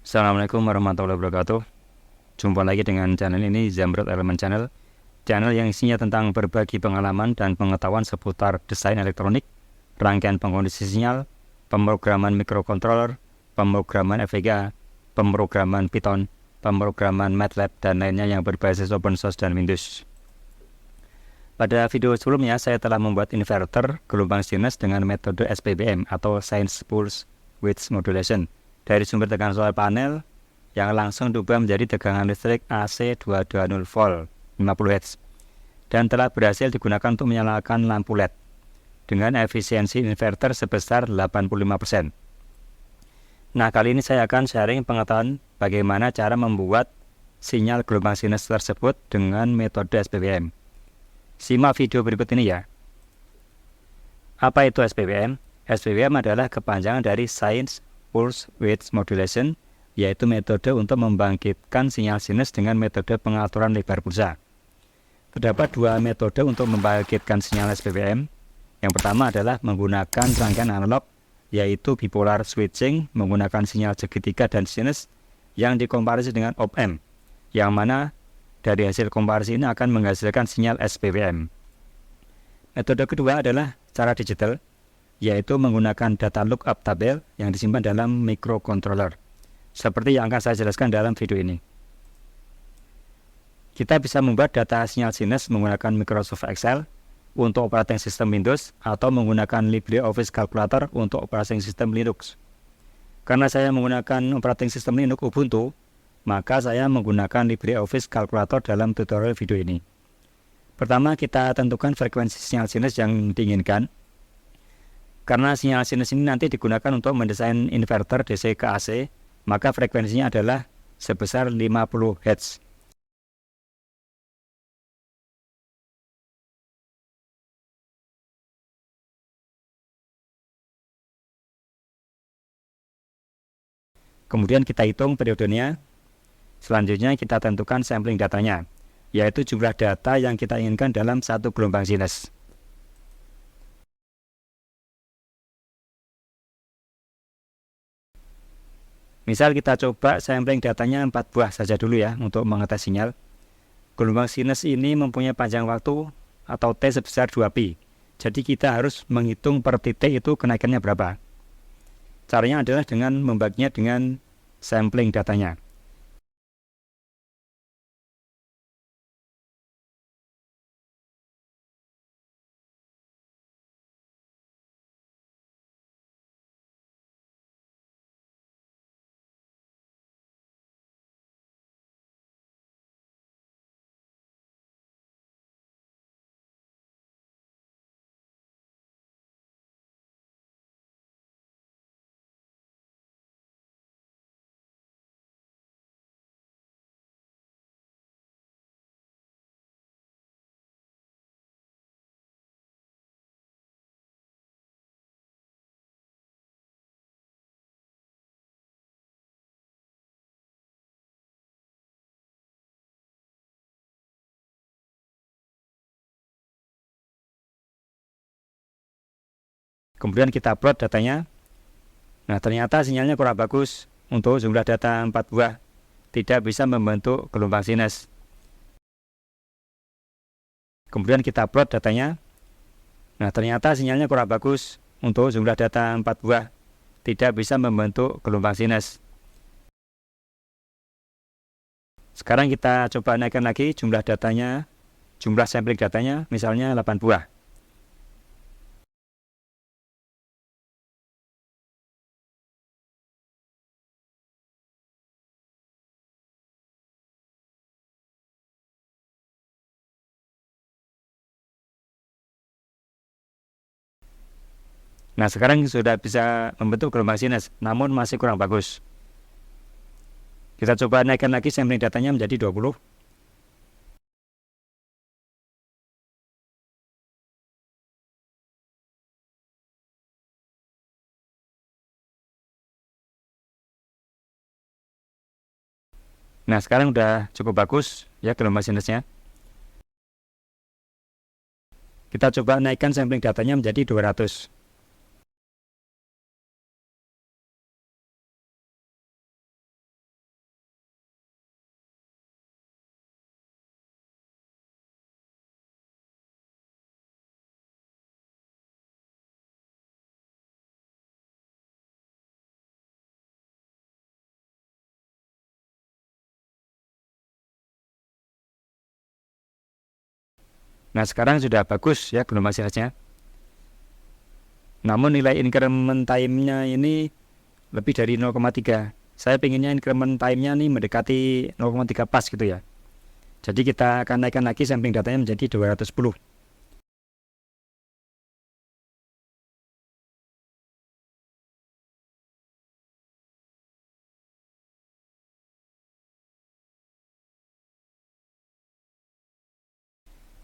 Assalamualaikum warahmatullahi wabarakatuh. Jumpa lagi dengan channel ini, Zamrud Elemen Channel. Channel yang isinya tentang berbagi pengalaman dan pengetahuan seputar desain elektronik, rangkaian pengkondisi sinyal, pemrograman microcontroller, pemrograman FPGA, pemrograman Python, pemrograman MATLAB, dan lainnya yang berbasis open source dan Windows. Pada video sebelumnya, saya telah membuat inverter gelombang sinus dengan metode SPBM atau Sinus Pulse Width Modulation dari sumber tegangan solar panel yang langsung diubah menjadi tegangan listrik AC 220 volt 50 Hz dan telah berhasil digunakan untuk menyalakan lampu LED dengan efisiensi inverter sebesar 85%. Nah, kali ini saya akan sharing pengetahuan bagaimana cara membuat sinyal gelombang sinus tersebut dengan metode SPBM. Simak video berikut ini ya. Apa itu SPBM? SPBM adalah kepanjangan dari Sinus Pulse Width Modulation, yaitu metode untuk membangkitkan sinyal sinus dengan metode pengaturan lebar pulsa. Terdapat dua metode untuk membangkitkan sinyal SPBM. Yang pertama adalah menggunakan rangkaian analog, yaitu bipolar switching menggunakan sinyal segitiga dan sinus yang dikomparasi dengan op-amp, yang mana dari hasil komparasi ini akan menghasilkan sinyal SPBM. Metode kedua adalah cara digital, yaitu menggunakan data lookup tabel yang disimpan dalam microcontroller, seperti yang akan saya jelaskan dalam video ini. Kita bisa membuat data sinyal sinus menggunakan Microsoft Excel untuk operating system Windows atau menggunakan LibreOffice Calculator untuk operating system Linux. Karena saya menggunakan operating system Linux Ubuntu, maka saya menggunakan LibreOffice Calculator dalam tutorial video ini. Pertama, kita tentukan frekuensi sinyal sinus yang diinginkan. Karena sinyal sinus ini nanti digunakan untuk mendesain inverter DC ke AC, maka frekuensinya adalah sebesar 50 Hz. Kemudian kita hitung periodenya. Selanjutnya kita tentukan sampling datanya, yaitu jumlah data yang kita inginkan dalam satu gelombang sinus. Misal kita coba sampling datanya 4 buah saja dulu ya untuk mengetes sinyal. Gelombang sinus ini mempunyai panjang waktu atau T sebesar 2pi. Jadi kita harus menghitung per titik itu kenaikannya berapa. Caranya adalah dengan membaginya dengan sampling datanya. Kemudian kita plot datanya. Nah, ternyata sinyalnya kurang bagus untuk jumlah data 4 buah. Tidak bisa membentuk gelombang sinus. Kemudian kita plot datanya. Nah, ternyata sinyalnya kurang bagus untuk jumlah data 4 buah. Tidak bisa membentuk gelombang sinus. Sekarang kita coba naikkan lagi jumlah datanya, jumlah sampling datanya, misalnya 8 buah. Nah, sekarang sudah bisa membentuk gelombang sinus, namun masih kurang bagus. Kita coba naikkan lagi sampling datanya menjadi 20. Nah, sekarang udah cukup bagus ya gelombang sinusnya. Kita coba naikkan sampling datanya menjadi 200. Nah sekarang sudah bagus ya gelombang sinusnya. Namun nilai increment time-nya ini lebih dari 0,3. Saya pengennya increment time-nya nih mendekati 0,3 pas gitu ya. Jadi kita akan naikkan lagi sampling datanya menjadi 210.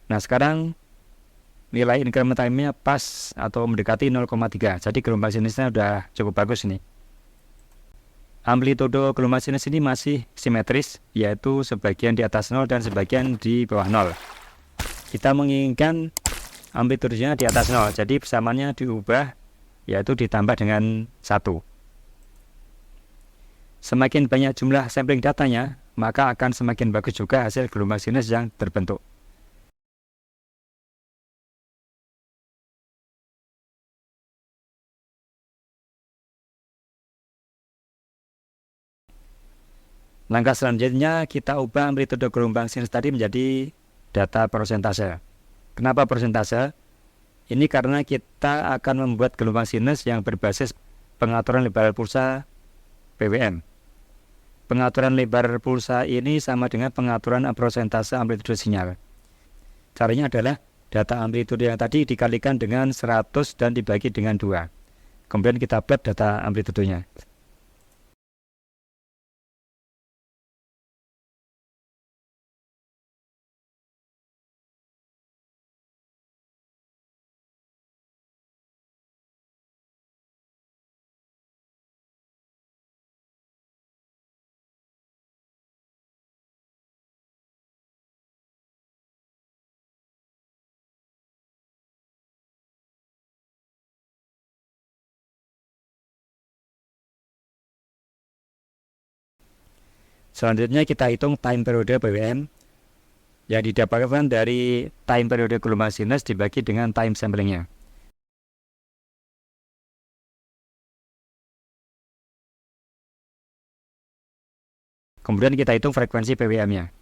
Nah sekarang nilai increment time-nya pas atau mendekati 0,3. Jadi gelombang sinusnya udah cukup bagus nih. Amplitudo gelombang sinus ini masih simetris, yaitu sebagian di atas 0 dan sebagian di bawah 0. Kita menginginkan amplitudenya di atas 0, jadi persamaannya diubah, yaitu ditambah dengan 1. Semakin banyak jumlah sampling datanya, maka akan semakin bagus juga hasil gelombang sinus yang terbentuk. Langkah selanjutnya kita ubah amplitudo gelombang sinus tadi menjadi data persentase. Kenapa persentase? Ini karena kita akan membuat gelombang sinus yang berbasis pengaturan lebar pulsa PWM. Pengaturan lebar pulsa ini sama dengan pengaturan persentase amplitudo sinyal. Caranya adalah data amplitudo yang tadi dikalikan dengan 100 dan dibagi dengan 2. Kemudian kita plot data amplitudonya. Selanjutnya kita hitung time periode PWM yang didapatkan dari time periode gelombang sinus dibagi dengan time samplingnya. Kemudian kita hitung frekuensi PWM-nya.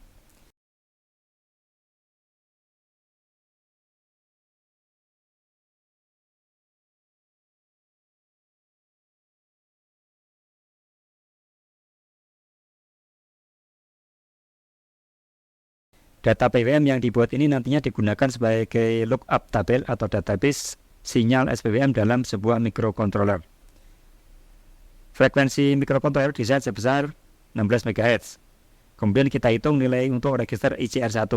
Data PWM yang dibuat ini nantinya digunakan sebagai lookup tabel atau database sinyal SPWM dalam sebuah microcontroller. Frekuensi microcontroller diset sebesar 16 MHz. Kemudian kita hitung nilai untuk register ICR1.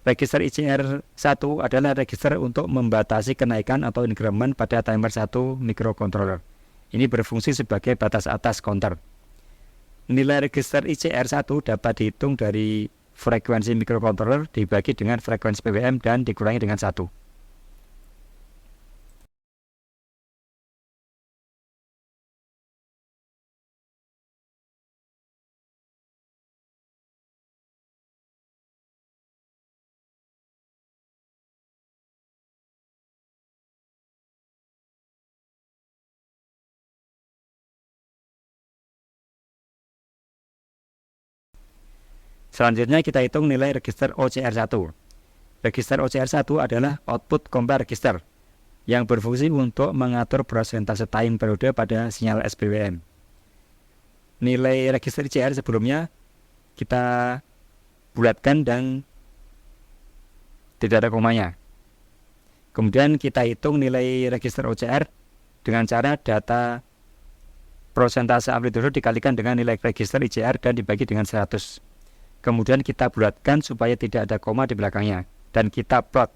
Register ICR1 adalah register untuk membatasi kenaikan atau increment pada timer 1 microcontroller. Ini berfungsi sebagai batas atas counter. Nilai register ICR1 dapat dihitung dari frekuensi microcontroller dibagi dengan frekuensi PWM dan dikurangi dengan 1. Selanjutnya kita hitung nilai register OCR1. Register OCR1 adalah output compare register yang berfungsi untuk mengatur persentase time periode pada sinyal SPWM. Nilai register ICR sebelumnya kita bulatkan dan tidak ada komanya. Kemudian kita hitung nilai register OCR dengan cara data persentase amplitudo dikalikan dengan nilai register ICR dan dibagi dengan 100. Kemudian kita bulatkan supaya tidak ada koma di belakangnya dan kita plot.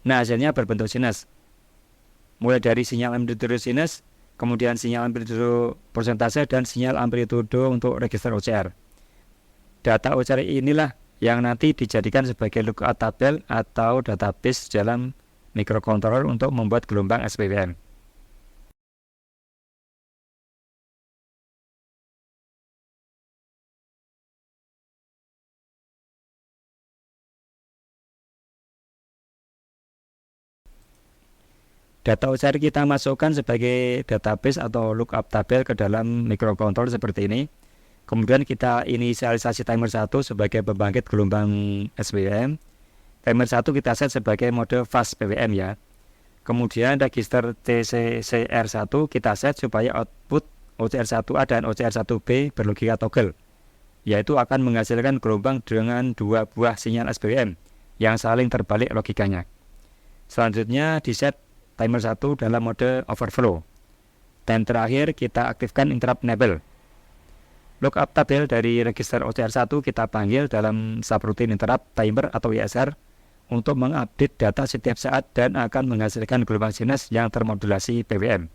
Nah, hasilnya berbentuk sinus. Mulai dari sinyal amplitudo sinus, kemudian sinyal amplitudo persentase, dan sinyal amplitudo untuk register OCR. Data OCR inilah yang nanti dijadikan sebagai lookup tabel atau database dalam microcontroller untuk membuat gelombang SPWM. Data OCR kita masukkan sebagai database atau lookup tabel ke dalam microcontroller seperti ini. Kemudian kita inisialisasi timer 1 sebagai pembangkit gelombang SPWM. Timer 1 kita set sebagai mode fast PWM ya. Kemudian register TCCR1 kita set supaya output OCR1A dan OCR1B berlogika toggle, yaitu akan menghasilkan gelombang dengan dua buah sinyal SPWM yang saling terbalik logikanya. Selanjutnya di set timer 1 dalam mode overflow. Dan terakhir kita aktifkan interrupt enable. Lookup tabel dari register OCR1 kita panggil dalam subroutine interrupt timer atau ISR untuk mengupdate data setiap saat dan akan menghasilkan gelombang sinus yang termodulasi PWM.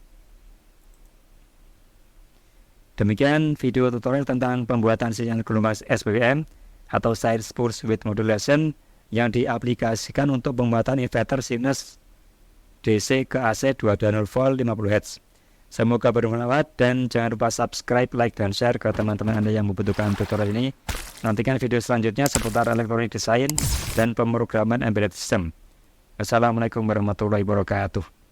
Demikian video tutorial tentang pembuatan sinyal gelombang SPWM atau sine pulse width modulation yang diaplikasikan untuk pembuatan inverter sinus DC ke AC 220 volt 50 Hz. Semoga bermanfaat dan jangan lupa subscribe, like, dan share ke teman-teman Anda yang membutuhkan tutorial ini. Nantikan video selanjutnya seputar elektronik desain dan pemrograman embedded system. Wassalamualaikum warahmatullahi wabarakatuh.